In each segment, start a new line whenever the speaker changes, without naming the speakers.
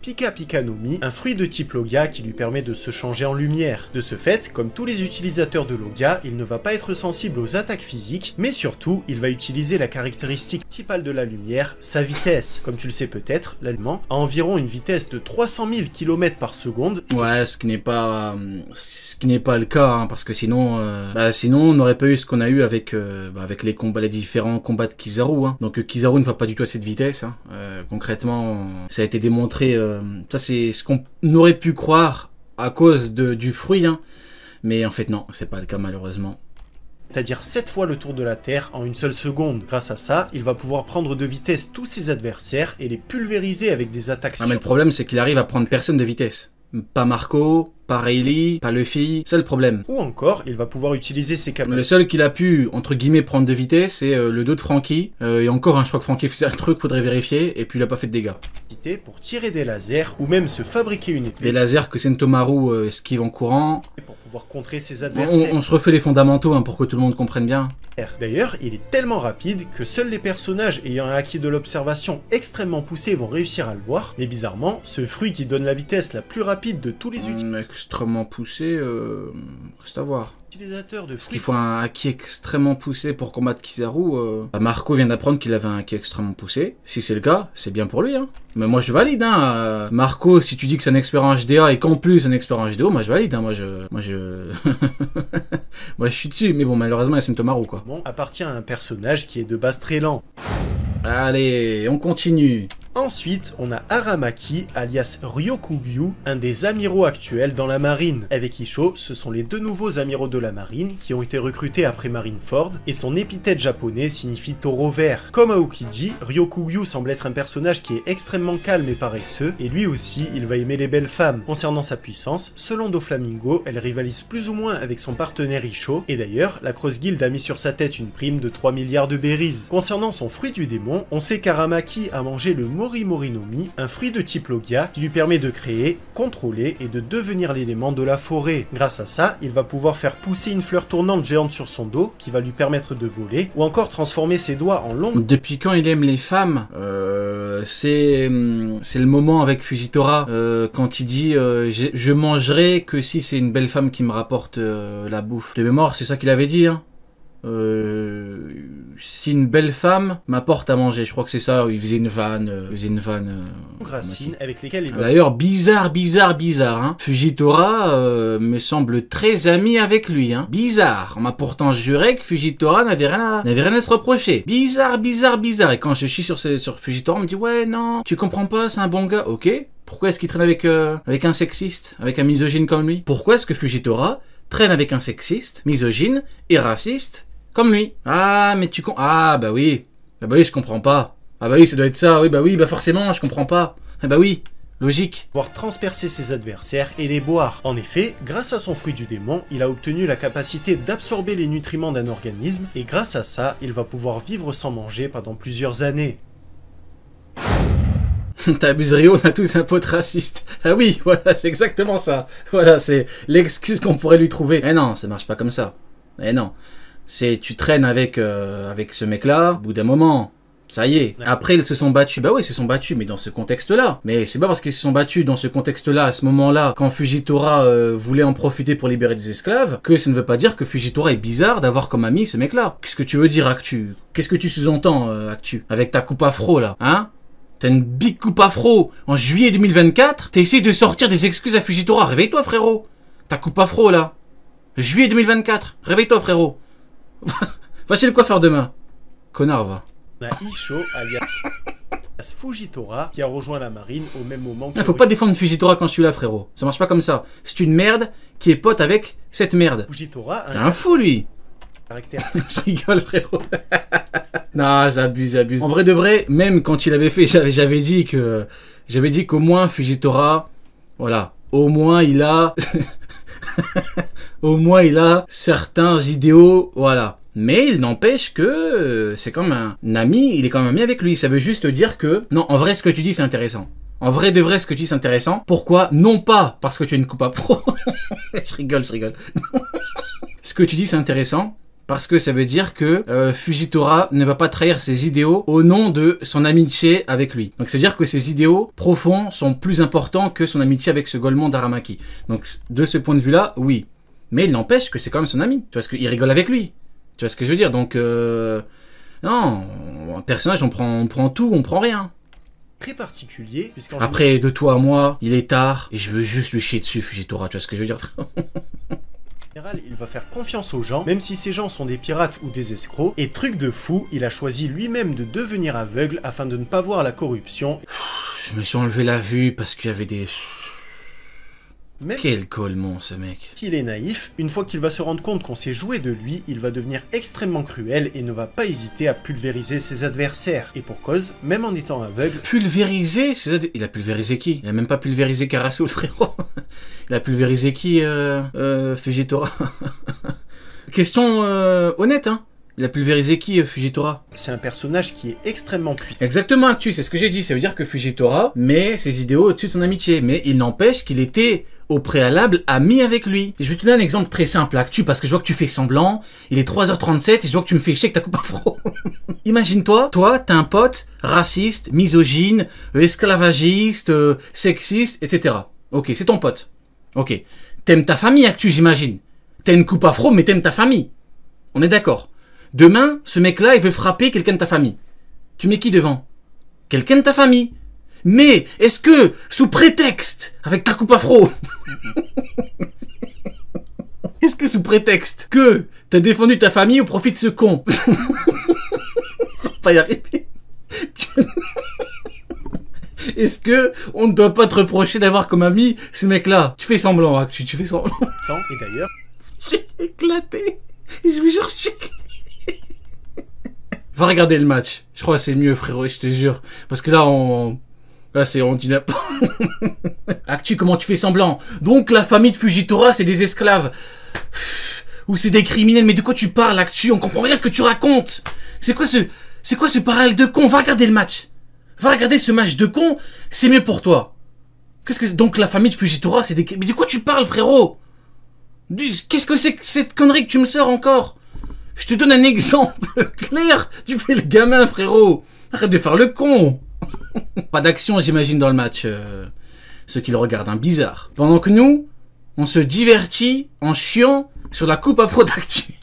Pika Pika no Mi, un fruit de type Logia qui lui permet de se changer en lumière. De ce fait, comme tous les utilisateurs de Logia, il ne va pas être sensible aux attaques physiques, mais surtout, il va utiliser la caractéristique principale de la lumière, sa vitesse. Comme tu le sais peut-être, l'allumant a environ une vitesse de 300 000 km par seconde.
Ouais, ce qui n'est pas le cas, hein, parce que sinon, sinon on n'aurait pas eu ce qu'on a eu avec les combats, les différents combats de Kizaru. Hein. Donc Kizaru ne va pas du tout à cette vitesse. Hein. Concrètement, ça a été démontré. Ça c'est ce qu'on aurait pu croire à cause du fruit, hein. Mais en fait non, c'est pas le cas malheureusement.
C'est-à-dire 7 fois le tour de la Terre en une seule seconde. Grâce à ça, il va pouvoir prendre de vitesse tous ses adversaires et les pulvériser avec des attaques.
Ah, mais le problème c'est qu'il arrive à prendre personne de vitesse. Pas Marco, pas Rayleigh, pas Luffy, c'est le problème.
Ou encore, il va pouvoir utiliser ses capacités.
Le seul qu'il a pu, entre guillemets, prendre de vitesse, c'est le dos de Franky. Et encore, je crois que Franky faisait un truc, faudrait vérifier, et puis il a pas fait de dégâts.
Pour tirer des lasers, ou même se fabriquer une épée.
Des lasers que Sentomaru esquive en courant.
Pour pouvoir contrer ses adversaires.
On se refait les fondamentaux hein, pour que tout le monde comprenne bien.
D'ailleurs, il est tellement rapide que seuls les personnages ayant un acquis de l'observation extrêmement poussé vont réussir à le voir, mais bizarrement, ce fruit qui donne la vitesse la plus rapide de tous les
extrêmement poussé, reste à voir.
Utilisateurs de fruits.
Parce qu'il faut un acquis extrêmement poussé pour combattre Kizaru. Marco vient d'apprendre qu'il avait un acquis extrêmement poussé. Si c'est le cas, c'est bien pour lui. Hein. Mais moi je valide. Hein. Marco, si tu dis que c'est un expert en HDA et qu'en plus un expert en HDO, moi je valide. Hein. Moi je suis dessus. Mais bon, malheureusement, il y a Sentomaru quoi.
Bon, appartient à un personnage qui est de base très lent.
Allez, on continue.
Ensuite, on a Aramaki, alias Ryokugyu, un des amiraux actuels dans la marine. Avec Isho, ce sont les deux nouveaux amiraux de la marine qui ont été recrutés après Marineford, et son épithète japonais signifie taureau vert. Comme Aokiji, Ryokugyu semble être un personnage qui est extrêmement calme et paresseux, et lui aussi, il va aimer les belles femmes. Concernant sa puissance, selon Doflamingo, elle rivalise plus ou moins avec son partenaire Isho, et d'ailleurs, la Cross Guild a mis sur sa tête une prime de 3 milliards de berries. Concernant son fruit du démon, on sait qu'Aramaki a mangé le Mori Mori no Mi, un fruit de type Logia qui lui permet de créer, contrôler et de devenir l'élément de la forêt. Grâce à ça, il va pouvoir faire pousser une fleur tournante géante sur son dos qui va lui permettre de voler, ou encore transformer ses doigts en longues...
Depuis quand il aime les femmes c'est le moment avec Fujitora, quand il dit je mangerai que si c'est une belle femme qui me rapporte la bouffe. De mémoire, c'est ça qu'il avait dit, hein. Si une belle femme m'apporte à manger, je crois que c'est ça, il faisait une vanne,
racines avec lesquelles il va...
D'ailleurs, bizarre, hein. Fujitora me semble très ami avec lui, hein. Bizarre. On m'a pourtant juré que Fujitora n'avait rien à se reprocher. Bizarre. Et quand je suis sur Fujitora, on me dit ouais, non, tu comprends pas, c'est un bon gars. Ok. Pourquoi est-ce qu'il traîne avec un sexiste, avec un misogyne comme lui? Pourquoi est-ce que Fujitora traîne avec un sexiste, misogyne et raciste comme lui? Ah, mais bah oui, je comprends pas. Ah bah oui, ça doit être ça, oui, bah forcément, je comprends pas. Ah bah oui, logique.
Pouvoir transpercer ses adversaires et les boire. En effet, grâce à son fruit du démon, il a obtenu la capacité d'absorber les nutriments d'un organisme, et grâce à ça, il va pouvoir vivre sans manger pendant plusieurs années.
T'abuses Rio, on a tous un pote raciste. Ah oui, voilà, c'est exactement ça. Voilà, c'est l'excuse qu'on pourrait lui trouver. Eh non, ça marche pas comme ça. Eh non. Tu traînes avec ce mec-là, au bout d'un moment, ça y est. Après, ils se sont battus. Bah oui, ils se sont battus, mais dans ce contexte-là. Mais c'est pas parce qu'ils se sont battus dans ce contexte-là, à ce moment-là, quand Fujitora voulait en profiter pour libérer des esclaves, que ça ne veut pas dire que Fujitora est bizarre d'avoir comme ami ce mec-là. Qu'est-ce que tu veux dire, Actu? Qu'est-ce que tu sous-entends, Actu? Avec ta coupe afro, là, hein? T'as une big coupe afro en juillet 2024, t'essayes de sortir des excuses à Fujitora. Réveille-toi, frérot. Ta coupe afro, là. Juillet 2024. Réveille-toi, frérot. Va chez le coiffeur demain. Connard, va.
On a Isho, alias Fujitora, qui a rejoint la marine au même moment que...
Faut pas défendre Fujitora quand je suis là, frérot. Ça marche pas comme ça. C'est une merde qui est pote avec cette merde.
Fujitora...
C'est un fou, lui.
Caractère.
Je rigole, frérot. Non, j'abuse. En vrai de vrai, même quand il avait fait, j'avais dit qu'au moins Fujitora, voilà, au moins il a certains idéaux, voilà. Mais il n'empêche que c'est comme un ami, il est quand même ami avec lui. Ça veut juste dire que, non, en vrai, ce que tu dis, c'est intéressant. En vrai de vrai, ce que tu dis, c'est intéressant. Pourquoi? Non pas parce que tu as une coupe à pro. Je rigole. Ce que tu dis, c'est intéressant. Parce que ça veut dire que Fujitora ne va pas trahir ses idéaux au nom de son amitié avec lui. Donc ça veut dire que ses idéaux profonds sont plus importants que son amitié avec ce Golemon d'Aramaki. Donc de ce point de vue-là, oui. Mais il n'empêche que c'est quand même son ami. Tu vois ce que il rigole avec lui. Tu vois ce que je veux dire? Donc non, un personnage on prend tout, on prend rien.
Très particulier, puisqu'en
Après, de toi à moi, il est tard et je veux juste lui chier dessus, Fujitora. Tu vois ce que je veux dire?
général, il va faire confiance aux gens, même si ces gens sont des pirates ou des escrocs, et truc de fou, il a choisi lui-même de devenir aveugle afin de ne pas voir la corruption.
Je me suis enlevé la vue parce qu'il y avait des...
Même
Quel colmon ce mec.
s'il est naïf, une fois qu'il va se rendre compte qu'on s'est joué de lui, il va devenir extrêmement cruel et ne va pas hésiter à pulvériser ses adversaires. Et pour cause, même en étant aveugle...
Pulvériser Il a pulvérisé qui? Il a même pas pulvérisé Karasu, le frérot. Il a pulvérisé qui, Fujitora? Question honnête, hein. Il a pulvérisé qui, Fujitora?
C'est un personnage qui est extrêmement puissant.
Exactement, Actu, c'est ce que j'ai dit. Ça veut dire que Fujitora met ses idéaux au-dessus de son amitié. Mais il n'empêche qu'il était au préalable ami avec lui. Je vais te donner un exemple très simple, Actu, parce que je vois que tu fais semblant. Il est 3h37 et je vois que tu me fais chier avec ta coupe afro. Imagine-toi, toi, t'as un pote raciste, misogyne, esclavagiste, sexiste, etc. Ok, c'est ton pote. Ok. T'aimes ta famille, Actu, j'imagine. T'as une coupe afro, mais t'aimes ta famille. On est d'accord. Demain, ce mec-là, il veut frapper quelqu'un de ta famille. Tu mets qui devant? Quelqu'un de ta famille. Mais, est-ce que, sous prétexte, avec ta coupe afro, est-ce que sous prétexte que t'as défendu ta famille au profit de ce con? Je vais pas y arriver. Est-ce que on ne doit pas te reprocher d'avoir comme ami ce mec-là? Tu fais semblant, hein, tu fais semblant.
Et d'ailleurs...
J'ai éclaté. Je vous jure, Va regarder le match. Je crois que c'est mieux, frérot, je te jure. Parce que là, là, c'est on dit Actu, comment tu fais semblant? Donc, la famille de Fujitora, c'est des esclaves. Ou c'est des criminels. Mais de quoi tu parles, Actu? On comprend rien à ce que tu racontes. C'est quoi ce parallèle de con? Va regarder le match. Va regarder ce match de con. C'est mieux pour toi. Qu'est-ce que c'est? Donc, la famille de Fujitora, c'est des... Mais de quoi tu parles, frérot? Qu'est-ce que c'est que cette connerie que tu me sors encore? Je te donne un exemple clair. Tu fais le gamin, frérot. Arrête de faire le con. Pas d'action, j'imagine, dans le match. Ceux qui le regardent, hein, bizarre. Pendant que nous, on se divertit en chiant sur la coupe afro d'Actu.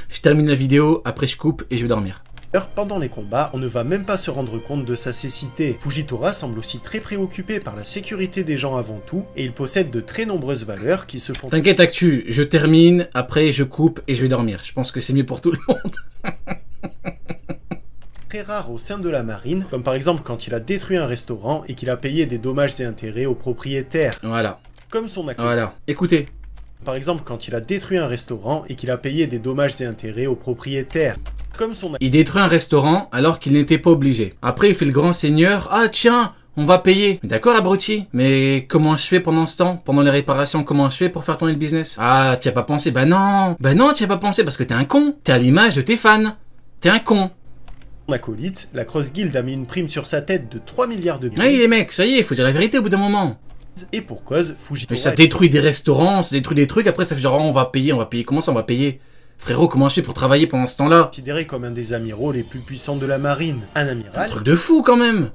Je termine la vidéo, après je coupe et je vais dormir.
Pendant les combats, on ne va même pas se rendre compte de sa cécité. Fujitora semble aussi très préoccupé par la sécurité des gens avant tout, et il possède de très nombreuses valeurs qui se font...
T'inquiète, Actu, je termine, après je coupe et je vais dormir. Je pense que c'est mieux pour tout le monde.
Très rare au sein de la marine, comme par exemple quand il a détruit un restaurant et qu'il a payé des dommages et intérêts aux propriétaires.
Voilà.
Comme son acolyte.
Voilà. Écoutez.
Par exemple quand il a détruit un restaurant et qu'il a payé des dommages et intérêts aux propriétaires. Comme son...
Il détruit un restaurant alors qu'il n'était pas obligé. Après, il fait le grand seigneur. Ah tiens, on va payer. D'accord, abruti. Mais comment je fais pendant ce temps? Pendant les réparations, comment je fais pour faire tourner le business? Ah, t'y as pas pensé? Bah non, t'y as pas pensé parce que t'es un con. T'es à l'image de tes fans. T'es un con.
Son acolyte, la Cross Guild a mis une prime sur sa tête de 3 milliards de billes.
Oui, les mecs, ça y est, faut dire la vérité au bout d'un moment.
Et pour cause, Fujitora...
Mais ça détruit des restaurants, ça détruit des trucs, après ça fait genre, oh, on va payer. Comment ça on va payer? Frérot, comment je fais pour travailler pendant ce temps-là?
Considéré comme un des amiraux les plus puissants de la marine. Un amiral...
Un truc de fou quand même.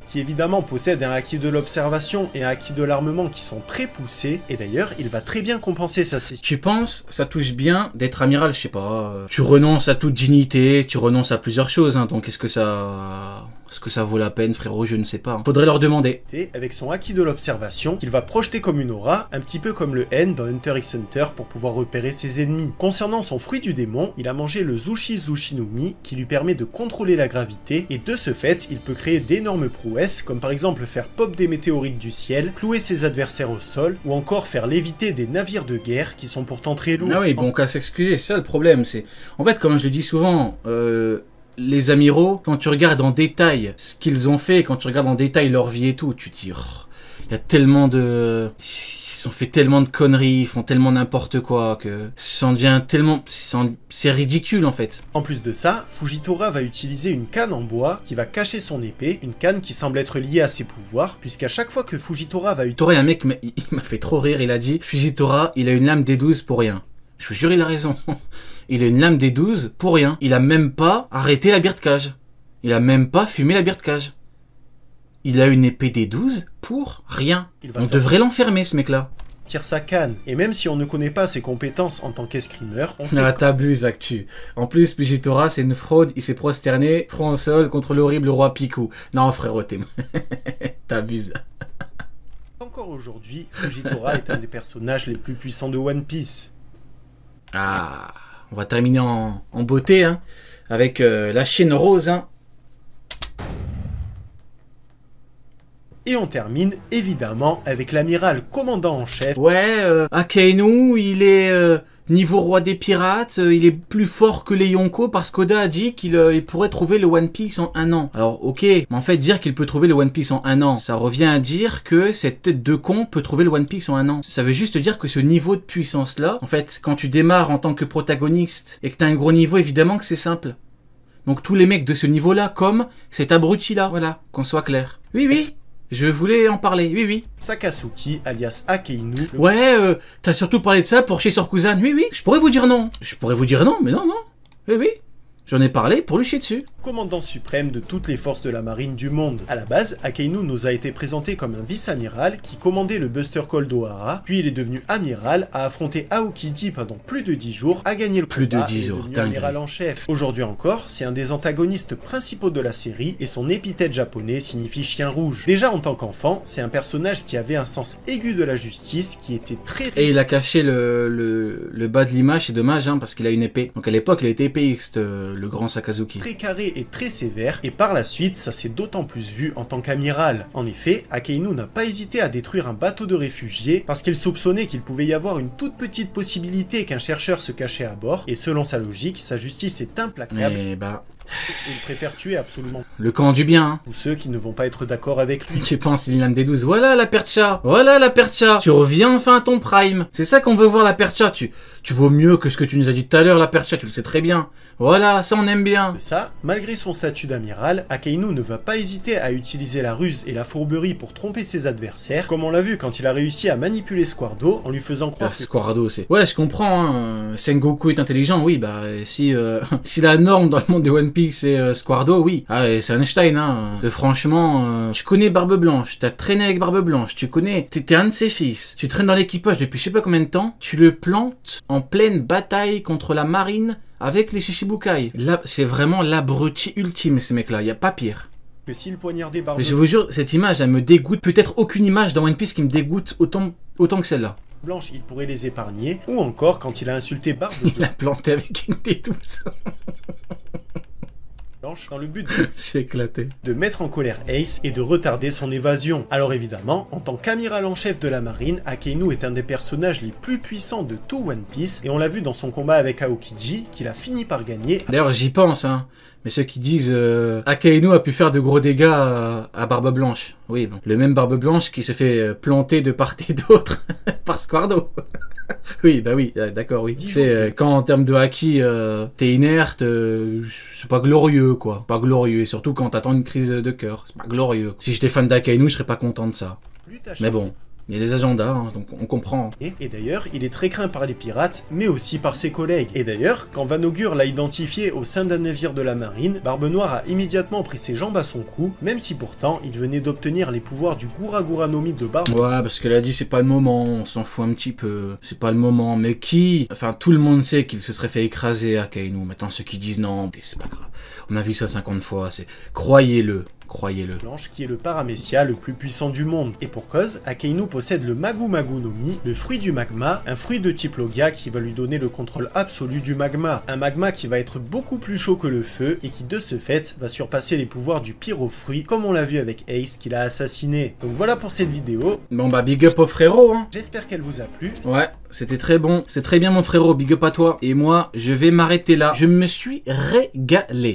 Qui évidemment possède un acquis de l'observation et un acquis de l'armement qui sont très poussés, et d'ailleurs, il va très bien compenser sa cécité.
Tu penses, ça touche bien d'être amiral, je sais pas. Tu renonces à toute dignité, tu renonces à plusieurs choses, hein, donc est-ce que ça vaut la peine, frérot? Je ne sais pas. Faudrait leur demander.
Avec son acquis de l'observation, qu'il va projeter comme une aura, un petit peu comme le N dans Hunter x Hunter pour pouvoir repérer ses ennemis. Concernant son fruit du démon, il a mangé le Zushi Zushinumi, qui lui permet de contrôler la gravité, et de ce fait, il peut créer d'énormes prouesses, comme par exemple faire pop des météorites du ciel, clouer ses adversaires au sol, ou encore faire léviter des navires de guerre qui sont pourtant très lourds.
Ah oui, bon, qu'à s'excuser, c'est ça le problème, c'est... En fait, comme je le dis souvent, les amiraux, quand tu regardes en détail ce qu'ils ont fait, quand tu regardes en détail leur vie et tout, tu te dis, il y a tellement de... Ils ont fait tellement de conneries, ils font tellement n'importe quoi que ça en devient tellement... C'est ridicule en fait.
En plus de ça, Fujitora va utiliser une canne en bois qui va cacher son épée, une canne qui semble être liée à ses pouvoirs, puisqu'à chaque fois que Fujitora va utiliser...
Un mec, il m'a fait trop rire, il a dit, Fujitora, il a une lame D12 pour rien. Je vous jure, il a raison. Il a une lame des 12 pour rien. Il a même pas arrêté la bière de cage. Il a même pas fumé la bière de cage. Il a une épée des 12 pour rien. On devrait l'enfermer, ce mec-là.
Tire sa canne. Et même si on ne connaît pas ses compétences en tant qu'escrimeur, on sait...
Ah, t'abuses, Actu. En plus, Pugitora, c'est une fraude. Il s'est prosterné, front au sol, contre l'horrible roi Piku. Non, frérot, t'abuses.
Encore aujourd'hui, Fujitora est un des personnages les plus puissants de One Piece.
Ah, on va terminer en beauté, hein, avec la chaîne rose, hein.
Et on termine, évidemment, avec l'amiral commandant en chef.
Ouais, Akainu, il est niveau roi des pirates, il est plus fort que les Yonko parce qu'Oda a dit qu'il pourrait trouver le One Piece en 1 an. Alors, ok, mais en fait, dire qu'il peut trouver le One Piece en 1 an, ça revient à dire que cette tête de con peut trouver le One Piece en 1 an. Ça veut juste dire que ce niveau de puissance-là, en fait, quand tu démarres en tant que protagoniste et que t'as un gros niveau, évidemment que c'est simple. Donc tous les mecs de ce niveau-là, comme cet abruti-là, voilà, qu'on soit clair. Oui, oui. Je voulais en parler, oui, oui.
Sakasuki, alias Akainu.
Ouais, t'as surtout parlé de ça pour chier sur Kuzan. Oui, oui, je pourrais vous dire non. Je pourrais vous dire non, mais non, non. Oui, oui. J'en ai parlé pour lui chier dessus.
Commandant suprême de toutes les forces de la marine du monde. À la base, Akainu nous a été présenté comme un vice-amiral qui commandait le Buster Call d'Ohara, puis il est devenu amiral, a affronté Aokiji pendant plus de 10 jours, a gagné le
plus
combat
de 10
et est
jours,
devenu amiral en chef. Aujourd'hui encore, c'est un des antagonistes principaux de la série et son épithète japonais signifie chien rouge. Déjà en tant qu'enfant, c'est un personnage qui avait un sens aigu de la justice, qui était très...
Et il a caché le bas de l'image, c'est dommage, hein, parce qu'il a une épée. Donc à l'époque, il était épéiste, le grand Sakazuki.
Très carré et très sévère, et par la suite, ça s'est d'autant plus vu en tant qu'amiral. En effet, Akainu n'a pas hésité à détruire un bateau de réfugiés parce qu'il soupçonnait qu'il pouvait y avoir une toute petite possibilité qu'un chercheur se cachait à bord, et selon sa logique, sa justice est implacable.
Et bah...
Il préfère tuer absolument
le camp du bien, hein.
Tous ceux qui ne vont pas être d'accord avec lui.
Tu penses, il lame des 12. Voilà la percha. Voilà la percha. Tu reviens enfin à ton prime. C'est ça qu'on veut voir, la percha. Tu vaux mieux que ce que tu nous as dit tout à l'heure, la percha. Tu le sais très bien. Voilà, ça on aime bien.
De ça, malgré son statut d'amiral, Akainu ne va pas hésiter à utiliser la ruse et la fourberie pour tromper ses adversaires, comme on l'a vu quand il a réussi à manipuler Squardo en lui faisant croire que...
Squardo, c'est... Ouais, je comprends, hein. Sengoku est intelligent, oui, bah, si la norme dans le monde de One Piece c'est Squardo, oui. Ah, c'est Einstein, hein. Franchement, tu connais Barbe Blanche, t'as traîné avec Barbe Blanche, tu connais, t'es un de ses fils, tu traînes dans l'équipage depuis je sais pas combien de temps, tu le plantes en pleine bataille contre la marine avec les Shichibukai. Là, c'est vraiment l'abruti ultime, ces mecs-là, y a pas pire.
Que s'il poignardait Barbe...
Mais je vous jure, cette image, elle me dégoûte. Peut-être aucune image dans One Piece qui me dégoûte autant que celle-là.
Blanche, il pourrait les épargner, ou encore quand il a insulté Barbe Blanche.
Il l'a planté avec une T12.
Dans le but
de
mettre en colère Ace et de retarder son évasion. Alors évidemment, en tant qu'amiral en chef de la marine, Akainu est un des personnages les plus puissants de tout One Piece, et on l'a vu dans son combat avec Aokiji, qu'il a fini par gagner.
D'ailleurs j'y pense, hein, mais ceux qui disent Akainu a pu faire de gros dégâts à Barbe Blanche. Oui, bon. Le même Barbe Blanche qui se fait planter de part et d'autre par Squardo. Oui, bah oui, d'accord, oui. Tu sais, quand en termes de haki, t'es inerte, c'est pas glorieux, quoi. Pas glorieux, et surtout quand t'attends une crise de cœur, c'est pas glorieux. Si j'étais fan d'Akainu, je serais pas content de ça. Mais bon, il y a des agendas, hein, donc on comprend.
Et d'ailleurs, il est très craint par les pirates, mais aussi par ses collègues. Et d'ailleurs, quand Vanogur l'a identifié au sein d'un navire de la marine, Barbe Noire a immédiatement pris ses jambes à son cou, même si pourtant, il venait d'obtenir les pouvoirs du Guragura no Mi de Barbe.
Ouais, parce qu'elle a dit c'est pas le moment, on s'en fout un petit peu, c'est pas le moment. Mais qui... Enfin, tout le monde sait qu'il se serait fait écraser à Akainu. Maintenant, ceux qui disent non, c'est pas grave. On a vu ça 50 fois, c'est... Croyez-le. Croyez-le.
Blanche qui est le paramécia le plus puissant du monde. Et pour cause, Akainu possède le Magu Magu no Mi, le fruit du magma, un fruit de type Logia qui va lui donner le contrôle absolu du magma. Un magma qui va être beaucoup plus chaud que le feu et qui de ce fait va surpasser les pouvoirs du pyrofruit comme on l'a vu avec Ace qui l'a assassiné. Donc voilà pour cette vidéo.
Bon bah big up au frérot, hein.
J'espère qu'elle vous a plu.
Ouais, c'était très bon. C'est très bien mon frérot, big up à toi. Et moi, je vais m'arrêter là. Je me suis régalé.